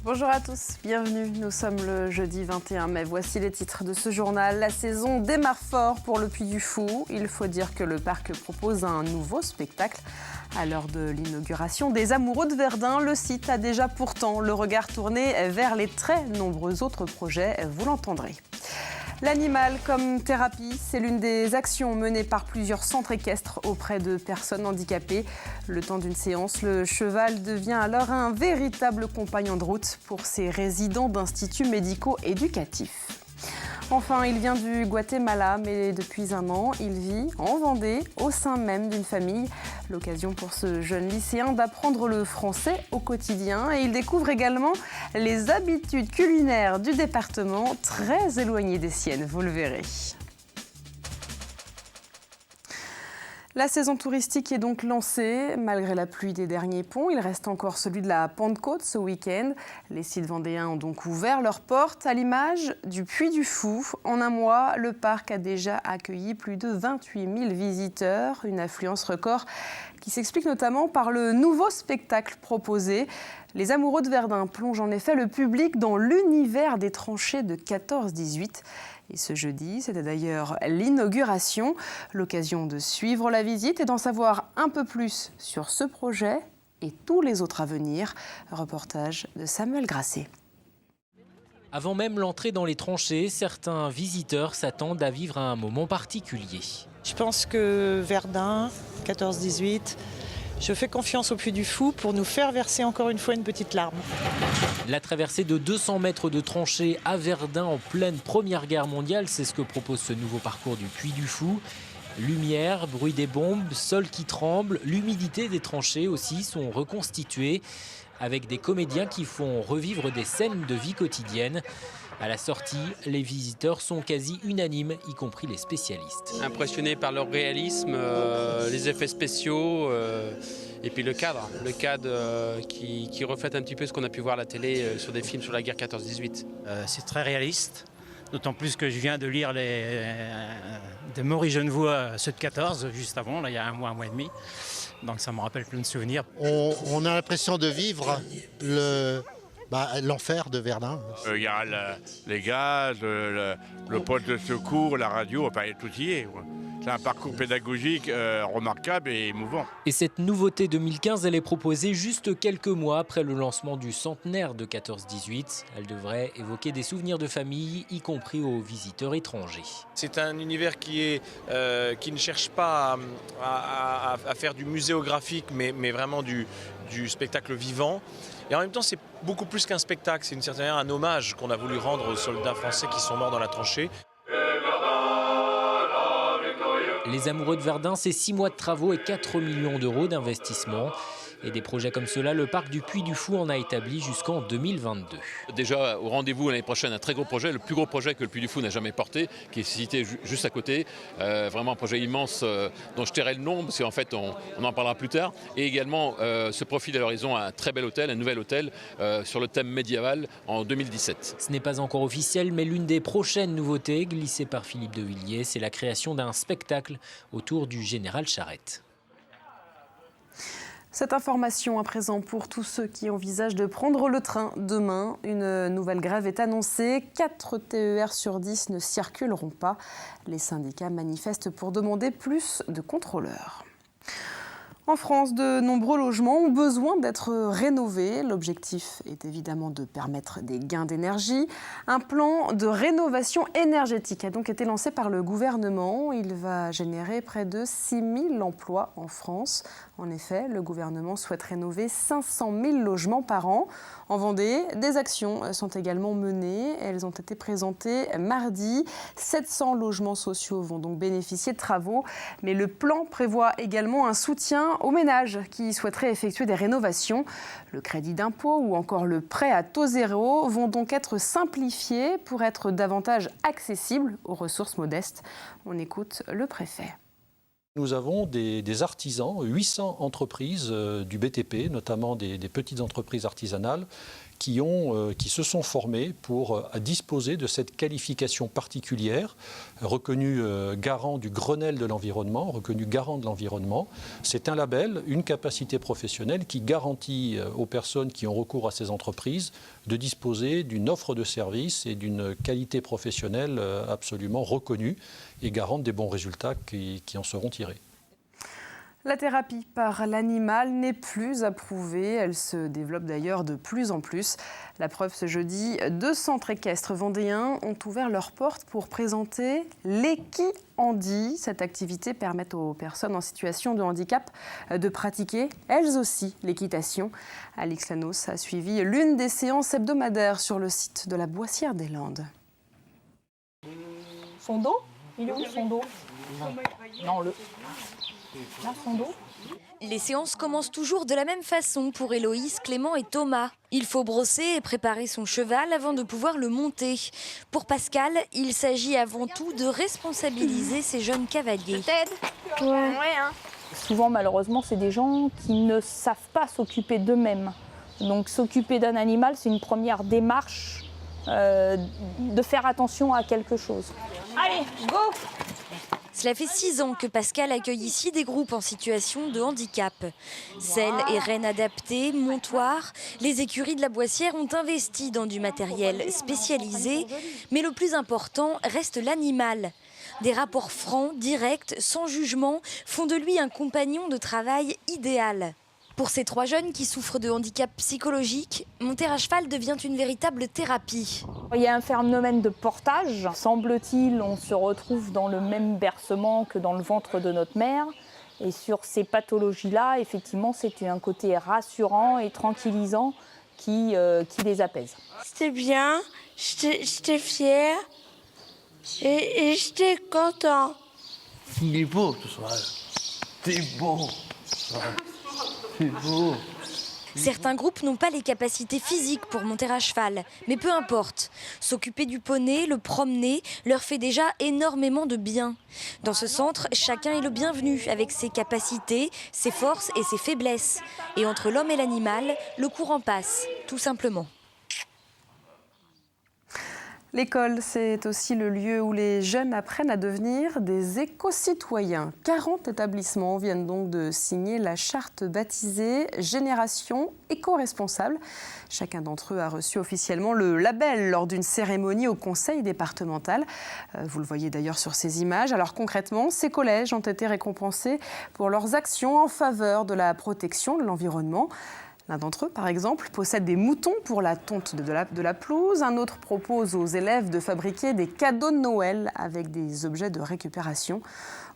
Bonjour à tous, bienvenue. Nous sommes le jeudi 21 mai. Voici les titres de ce journal. La saison démarre fort pour le Puy du Fou. Il faut dire que le parc propose un nouveau spectacle. À l'heure de l'inauguration des Amoureux de Verdun, le site a déjà pourtant le regard tourné vers les très nombreux autres projets, vous l'entendrez. L'animal comme thérapie, c'est l'une des actions menées par plusieurs centres équestres auprès de personnes handicapées. Le temps d'une séance, le cheval devient alors un véritable compagnon de route pour ces résidents d'instituts médicaux éducatifs. Enfin, il vient du Guatemala, mais depuis un an, il vit en Vendée, au sein même d'une famille. L'occasion pour ce jeune lycéen d'apprendre le français au quotidien. Et il découvre également les habitudes culinaires du département, très éloignées des siennes, vous le verrez. La saison touristique est donc lancée. Malgré la pluie des derniers ponts, il reste encore celui de la Pentecôte ce week-end. Les sites vendéens ont donc ouvert leurs portes à l'image du Puy du Fou. En un mois, le parc a déjà accueilli plus de 28 000 visiteurs, une affluence record qui s'explique notamment par le nouveau spectacle proposé. Les Amoureux de Verdun plongent en effet le public dans l'univers des tranchées de 14-18. Et ce jeudi, c'était d'ailleurs l'inauguration, l'occasion de suivre la visite et d'en savoir un peu plus sur ce projet et tous les autres à venir. Reportage de Samuel Grasset. Avant même l'entrée dans les tranchées, certains visiteurs s'attendent à vivre un moment particulier. Je pense que Verdun, 14-18, je fais confiance au Puy du Fou pour nous faire verser encore une fois une petite larme. La traversée de 200 mètres de tranchées à Verdun en pleine Première Guerre mondiale, c'est ce que propose ce nouveau parcours du Puy du Fou. Lumière, bruit des bombes, sol qui tremble, l'humidité des tranchées aussi sont reconstituées avec des comédiens qui font revivre des scènes de vie quotidienne. À la sortie, les visiteurs sont quasi unanimes, y compris les spécialistes. Impressionnés par leur réalisme, les effets spéciaux et puis le cadre qui reflète un petit peu ce qu'on a pu voir à la télé sur des films sur la guerre 14-18. C'est très réaliste, d'autant plus que je viens de lire de Maurice Genevoix, ceux de 14, juste avant, là, il y a un mois et demi. Donc ça me rappelle plein de souvenirs. On a l'impression de vivre l'enfer de Verdun. Il y a les gaz, le poste de secours, la radio, enfin tout y est. C'est un parcours pédagogique remarquable et émouvant. Et cette nouveauté 2015, elle est proposée juste quelques mois après le lancement du centenaire de 14-18. Elle devrait évoquer des souvenirs de famille, y compris aux visiteurs étrangers. C'est un univers qui ne cherche pas à faire du muséographique, mais vraiment du spectacle vivant. Et en même temps, c'est beaucoup plus qu'un spectacle, c'est une certaine manière un hommage qu'on a voulu rendre aux soldats français qui sont morts dans la tranchée. Les Amoureux de Verdun, c'est 6 mois de travaux et 4 millions d'euros d'investissement. Et des projets comme cela, le parc du Puy du Fou en a établi jusqu'en 2022. Déjà au rendez-vous l'année prochaine, un très gros projet, le plus gros projet que le Puy du Fou n'a jamais porté, qui est situé juste à côté. Vraiment un projet immense dont je tairai le nom, parce qu'en fait on en parlera plus tard. Et également se profile à l'horizon un très bel hôtel, un nouvel hôtel sur le thème médiéval en 2017. Ce n'est pas encore officiel, mais l'une des prochaines nouveautés glissées par Philippe de Villiers, c'est la création d'un spectacle autour du général Charette. Cette information à présent pour tous ceux qui envisagent de prendre le train demain. Une nouvelle grève est annoncée. 4 TER sur 10 ne circuleront pas. Les syndicats manifestent pour demander plus de contrôleurs. En France, de nombreux logements ont besoin d'être rénovés. L'objectif est évidemment de permettre des gains d'énergie. Un plan de rénovation énergétique a donc été lancé par le gouvernement. Il va générer près de 6 000 emplois en France. En effet, le gouvernement souhaite rénover 500 000 logements par an. En Vendée, des actions sont également menées. Elles ont été présentées mardi. 700 logements sociaux vont donc bénéficier de travaux. Mais le plan prévoit également un soutien aux ménages qui souhaiteraient effectuer des rénovations. Le crédit d'impôt ou encore le prêt à taux zéro vont donc être simplifiés pour être davantage accessibles aux ressources modestes. On écoute le préfet. Nous avons des artisans, 800 entreprises du BTP, notamment des petites entreprises artisanales, qui se sont formés pour disposer de cette qualification particulière, reconnue garant du Grenelle de l'environnement, reconnu garant de l'environnement. C'est un label, une capacité professionnelle qui garantit aux personnes qui ont recours à ces entreprises de disposer d'une offre de services et d'une qualité professionnelle absolument reconnue et garante des bons résultats qui en seront tirés. La thérapie par l'animal n'est plus approuvée. Elle se développe d'ailleurs de plus en plus. La preuve, ce jeudi, 2 centres équestres vendéens ont ouvert leurs portes pour présenter l'équi-handi. Cette activité permet aux personnes en situation de handicap de pratiquer elles aussi l'équitation. Alix Lanos a suivi l'une des séances hebdomadaires sur le site de la Boissière des Landes. Son dos ? Il est où son dos ? Non, le... Là, son dos. Les séances commencent toujours de la même façon pour Héloïse, Clément et Thomas. Il faut brosser et préparer son cheval avant de pouvoir le monter. Pour Pascal, il s'agit avant tout de responsabiliser ces jeunes cavaliers. Ouais, hein. Souvent, malheureusement, c'est des gens qui ne savent pas s'occuper d'eux-mêmes. Donc, s'occuper d'un animal, c'est une première démarche de faire attention à quelque chose. Allez, go! Cela fait 6 ans que Pascal accueille ici des groupes en situation de handicap. Selles et rênes adaptées, montoirs, les écuries de la Boissière ont investi dans du matériel spécialisé, mais le plus important reste l'animal. Des rapports francs, directs, sans jugement, font de lui un compagnon de travail idéal. Pour ces 3 jeunes qui souffrent de handicap psychologique, monter à cheval devient une véritable thérapie. Il y a un phénomène de portage. Semble-t-il, on se retrouve dans le même bercement que dans le ventre de notre mère. Et sur ces pathologies-là, effectivement, c'est un côté rassurant et tranquillisant qui les apaise. C'était bien, j'étais fière et j'étais content. Il est beau tout ça. C'est beau. C'est beau. Certains groupes n'ont pas les capacités physiques pour monter à cheval, mais peu importe. S'occuper du poney, le promener, leur fait déjà énormément de bien. Dans ce centre, chacun est le bienvenu avec ses capacités, ses forces et ses faiblesses. Et entre l'homme et l'animal, le courant passe, tout simplement. L'école, c'est aussi le lieu où les jeunes apprennent à devenir des éco-citoyens. 40 établissements viennent donc de signer la charte baptisée Génération éco-responsable. Chacun d'entre eux a reçu officiellement le label lors d'une cérémonie au conseil départemental. Vous le voyez d'ailleurs sur ces images. Alors concrètement, ces collèges ont été récompensés pour leurs actions en faveur de la protection de l'environnement. L'un d'entre eux, par exemple, possède des moutons pour la tonte de la pelouse. Un autre propose aux élèves de fabriquer des cadeaux de Noël avec des objets de récupération.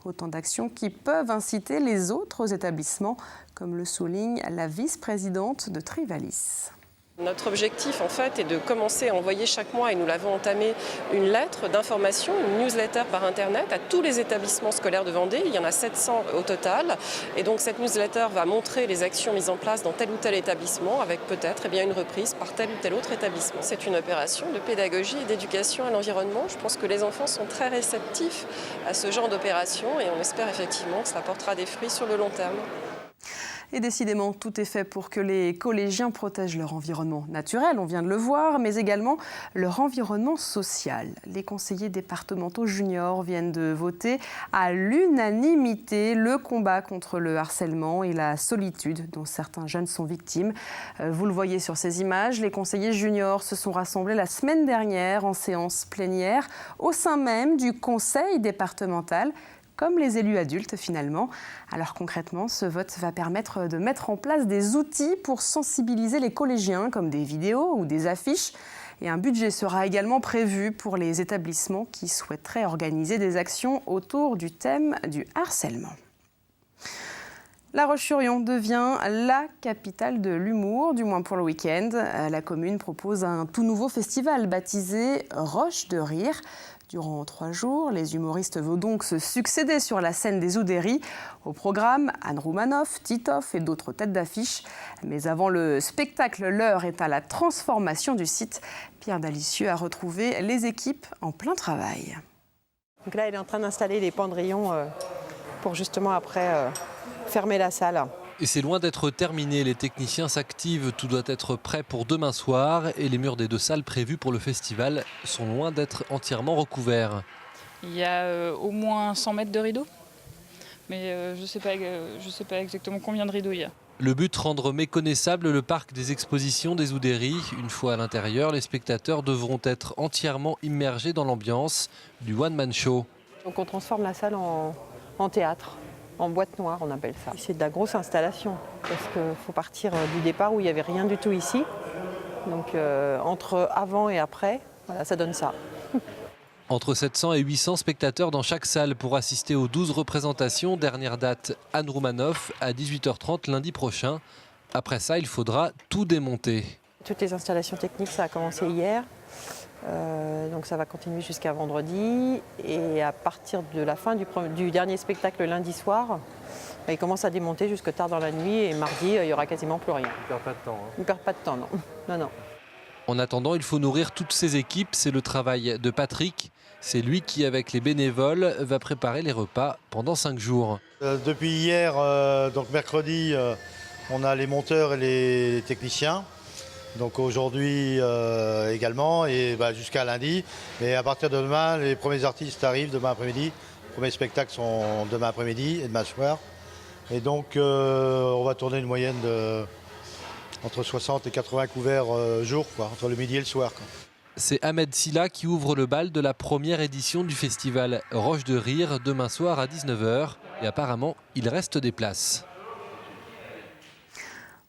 Autant d'actions qui peuvent inciter les autres établissements, comme le souligne la vice-présidente de Trivalis. Notre objectif, en fait, est de commencer à envoyer chaque mois, et nous l'avons entamé, une lettre d'information, une newsletter par Internet à tous les établissements scolaires de Vendée. Il y en a 700 au total. Et donc cette newsletter va montrer les actions mises en place dans tel ou tel établissement, avec peut-être une reprise par tel ou tel autre établissement. C'est une opération de pédagogie et d'éducation à l'environnement. Je pense que les enfants sont très réceptifs à ce genre d'opération et on espère effectivement que ça portera des fruits sur le long terme. Et décidément, tout est fait pour que les collégiens protègent leur environnement naturel, on vient de le voir, mais également leur environnement social. Les conseillers départementaux juniors viennent de voter à l'unanimité le combat contre le harcèlement et la solitude dont certains jeunes sont victimes. Vous le voyez sur ces images, les conseillers juniors se sont rassemblés la semaine dernière en séance plénière au sein même du conseil départemental, comme les élus adultes finalement. Alors concrètement, ce vote va permettre de mettre en place des outils pour sensibiliser les collégiens, comme des vidéos ou des affiches. Et un budget sera également prévu pour les établissements qui souhaiteraient organiser des actions autour du thème du harcèlement. La Roche-sur-Yon devient la capitale de l'humour, du moins pour le week-end. La commune propose un tout nouveau festival baptisé Roche de Rire. Durant 3 jours, les humoristes vont donc se succéder sur la scène des Oudéry. Au programme, Anne Roumanoff, Titoff et d'autres têtes d'affiche. Mais avant le spectacle, l'heure est à la transformation du site. Pierre Dalicieux a retrouvé les équipes en plein travail. Donc là, il est en train d'installer les pendrillons pour justement après fermer la salle. Et c'est loin d'être terminé, les techniciens s'activent, tout doit être prêt pour demain soir et les murs des 2 salles prévues pour le festival sont loin d'être entièrement recouverts. Il y a au moins 100 mètres de rideaux, mais je sais pas exactement combien de rideaux il y a. Le but, rendre méconnaissable le parc des expositions des Oudéries. Une fois à l'intérieur, les spectateurs devront être entièrement immergés dans l'ambiance du one-man show. Donc on transforme la salle en théâtre. En boîte noire, on appelle ça. C'est de la grosse installation, parce qu'il faut partir du départ où il n'y avait rien du tout ici. Donc entre avant et après, voilà, ça donne ça. Entre 700 et 800 spectateurs dans chaque salle pour assister aux 12 représentations. Dernière date, Anne Roumanoff, à 18h30 lundi prochain. Après ça, il faudra tout démonter. Toutes les installations techniques, ça a commencé hier. Donc ça va continuer jusqu'à vendredi. Et à partir de la fin du dernier spectacle lundi soir, il commence à démonter jusque tard dans la nuit. Et mardi, il n'y aura quasiment plus rien. Il ne perd pas de temps. Il ne perd pas de temps, non. Non. En attendant, il faut nourrir toutes ces équipes. C'est le travail de Patrick. C'est lui qui, avec les bénévoles, va préparer les repas pendant 5 jours. Depuis hier, donc mercredi, on a les monteurs et les techniciens. Donc aujourd'hui également, et jusqu'à lundi. Et à partir de demain, les premiers artistes arrivent demain après-midi. Les premiers spectacles sont demain après-midi et demain soir. Et donc on va tourner une moyenne de entre 60 et 80 couverts jour, entre le midi et le soir. C'est Ahmed Silla qui ouvre le bal de la première édition du festival Roche de Rire demain soir à 19h. Et apparemment, il reste des places.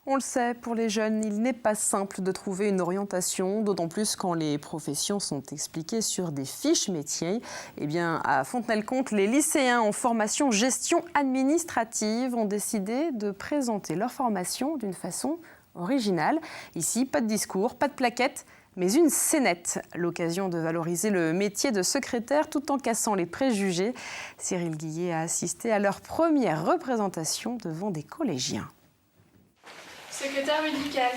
On le sait, pour les jeunes, il n'est pas simple de trouver une orientation, d'autant plus quand les professions sont expliquées sur des fiches métiers. Eh bien, à Fontenay-le-Comte, les lycéens en formation gestion administrative ont décidé de présenter leur formation d'une façon originale. Ici, pas de discours, pas de plaquettes, mais une scénette. L'occasion de valoriser le métier de secrétaire tout en cassant les préjugés. Cyril Guillet a assisté à leur première représentation devant des collégiens. Secrétaire médical,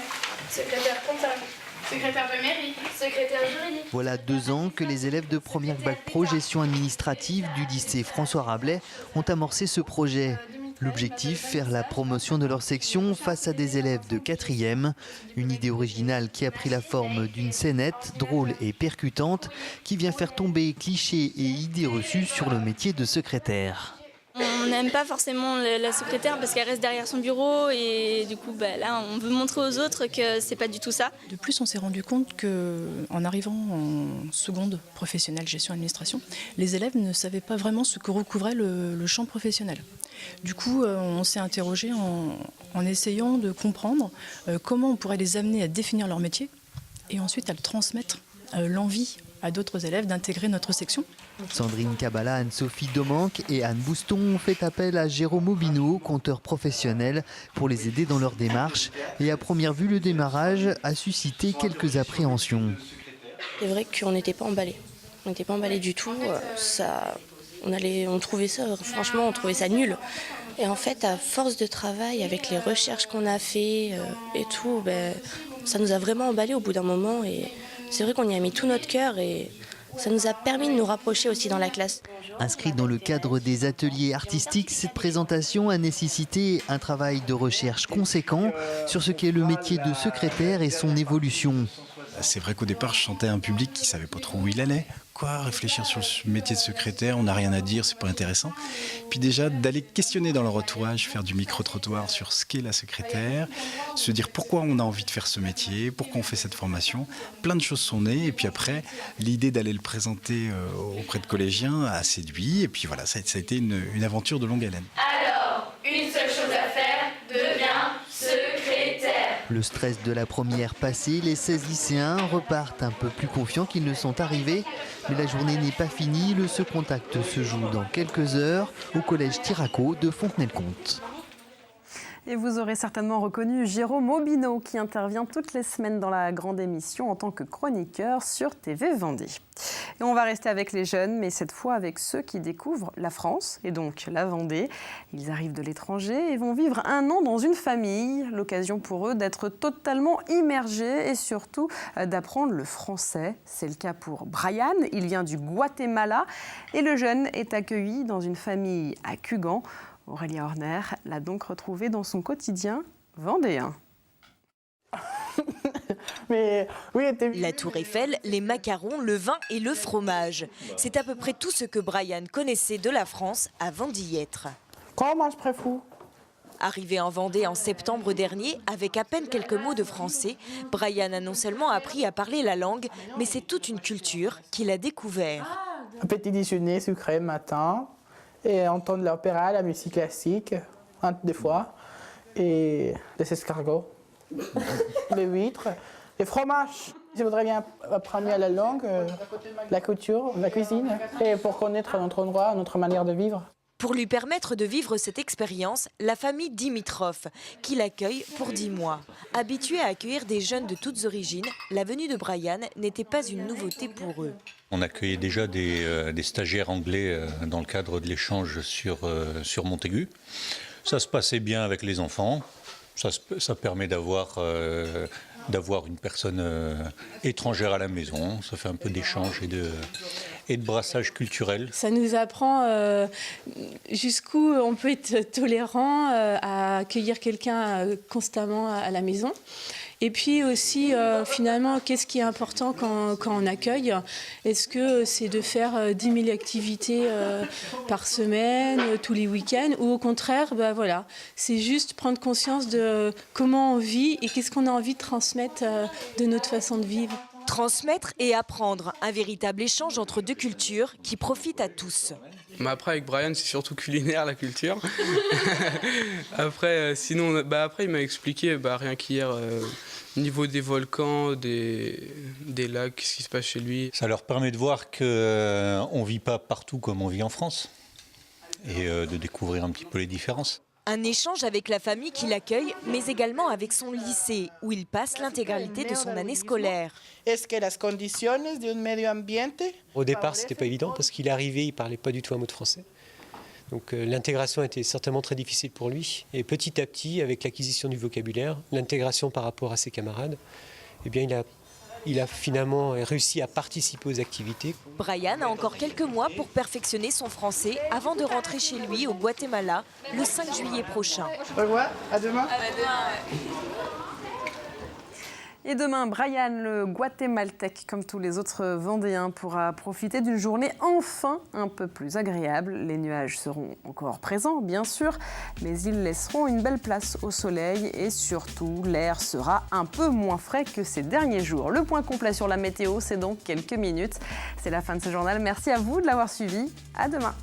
secrétaire comptable, secrétaire de mairie, secrétaire juridique. Voilà 2 ans que les élèves de première bac pro gestion administrative du lycée François Rabelais ont amorcé ce projet. L'objectif, faire la promotion de leur section face à des élèves de 4e. Une idée originale qui a pris la forme d'une scénette drôle et percutante qui vient faire tomber clichés et idées reçues sur le métier de secrétaire. On n'aime pas forcément la secrétaire parce qu'elle reste derrière son bureau et du coup là on veut montrer aux autres que c'est pas du tout ça. De plus on s'est rendu compte qu'en arrivant en seconde professionnelle gestion-administration, les élèves ne savaient pas vraiment ce que recouvrait le champ professionnel. Du coup on s'est interrogé en essayant de comprendre comment on pourrait les amener à définir leur métier et ensuite à le transmettre l'envie à d'autres élèves d'intégrer notre section. Sandrine Cabala, Anne-Sophie Domanque et Anne Bouston ont fait appel à Jérôme Aubineau, conteur professionnel, pour les aider dans leur démarche. Et à première vue, le démarrage a suscité quelques appréhensions. C'est vrai qu'on n'était pas emballés. On n'était pas emballés du tout. On trouvait ça, franchement, on trouvait ça nul. Et en fait, à force de travail, avec les recherches qu'on a fait et tout, ça nous a vraiment emballés au bout d'un moment. Et c'est vrai qu'on y a mis tout notre cœur et ça nous a permis de nous rapprocher aussi dans la classe. Inscrite dans le cadre des ateliers artistiques, cette présentation a nécessité un travail de recherche conséquent sur ce qu'est le métier de secrétaire et son évolution. C'est vrai qu'au départ, je sentais un public qui ne savait pas trop où il allait. Réfléchir sur le métier de secrétaire, on n'a rien à dire, c'est pas intéressant. Puis déjà, d'aller questionner dans leur entourage, faire du micro-trottoir sur ce qu'est la secrétaire, se dire pourquoi on a envie de faire ce métier, pourquoi on fait cette formation. Plein de choses sont nées, et puis après, l'idée d'aller le présenter auprès de collégiens a séduit, et puis voilà, ça a été une aventure de longue haleine. Alors, une seule chose à faire, devient secrétaire. Le stress de la première passée, les 16 lycéens repartent un peu plus confiants qu'ils ne sont arrivés. Mais la journée n'est pas finie, le second acte se joue dans quelques heures au collège Tiraco de Fontenay-le-Comte. Et vous aurez certainement reconnu Jérôme Aubineau qui intervient toutes les semaines dans la grande émission en tant que chroniqueur sur TV Vendée. Et on va rester avec les jeunes, mais cette fois avec ceux qui découvrent la France et donc la Vendée. Ils arrivent de l'étranger et vont vivre 1 an dans une famille. L'occasion pour eux d'être totalement immergés et surtout d'apprendre le français. C'est le cas pour Brian, il vient du Guatemala et le jeune est accueilli dans une famille à Cugan. Aurélia Horner l'a donc retrouvée dans son quotidien vendéen. La Tour Eiffel, les macarons, le vin et le fromage. C'est à peu près tout ce que Brian connaissait de la France avant d'y être. Comment je préfère. Arrivé en Vendée en septembre dernier, avec à peine quelques mots de français, Brian a non seulement appris à parler la langue, mais c'est toute une culture qu'il a découvert. Un petit déjeuner sucré le matin, et entendre l'opéra, la musique classique, des fois, et des escargots, les huîtres, les fromages. Je voudrais bien apprendre la langue, la culture, la cuisine, et pour connaître notre endroit, notre manière de vivre. Pour lui permettre de vivre cette expérience, la famille Dimitrov, qui l'accueille pour 10 mois. Habituée à accueillir des jeunes de toutes origines, la venue de Brian n'était pas une nouveauté pour eux. On accueillait déjà des stagiaires anglais dans le cadre de l'échange sur Montaigu. Ça se passait bien avec les enfants. Ça permet d'avoir une personne étrangère à la maison. Ça fait un peu d'échange et de brassage culturel. Ça nous apprend jusqu'où on peut être tolérant à accueillir quelqu'un constamment à la maison. Et puis aussi, finalement, qu'est-ce qui est important quand on accueille? Est-ce que c'est de faire 10 000 activités par semaine, tous les week-ends? Ou au contraire, voilà, c'est juste prendre conscience de comment on vit et qu'est-ce qu'on a envie de transmettre de notre façon de vivre. Transmettre et apprendre, un véritable échange entre deux cultures qui profite à tous. Mais après avec Brian c'est surtout culinaire la culture. Après sinon après il m'a expliqué rien qu'hier au niveau des volcans, des lacs, ce qui se passe chez lui. Ça leur permet de voir qu'on ne vit pas partout comme on vit en France et de découvrir un petit peu les différences. Un échange avec la famille qui l'accueille, mais également avec son lycée, où il passe l'intégralité de son année scolaire. Est-ce que les conditions du medio ambiente? Au départ, c'était pas évident parce qu'il est arrivé, il parlait pas du tout un mot de français. Donc l'intégration était certainement très difficile pour lui. Et petit à petit, avec l'acquisition du vocabulaire, l'intégration par rapport à ses camarades, eh bien il a finalement réussi à participer aux activités. Brian a encore quelques mois pour perfectionner son français avant de rentrer chez lui au Guatemala le 5 juillet prochain. Au revoir, à demain. Et demain, Brian, le guatémaltèque, comme tous les autres Vendéens, pourra profiter d'une journée enfin un peu plus agréable. Les nuages seront encore présents, bien sûr, mais ils laisseront une belle place au soleil et surtout, l'air sera un peu moins frais que ces derniers jours. Le point complet sur la météo, c'est dans quelques minutes. C'est la fin de ce journal. Merci à vous de l'avoir suivi. À demain.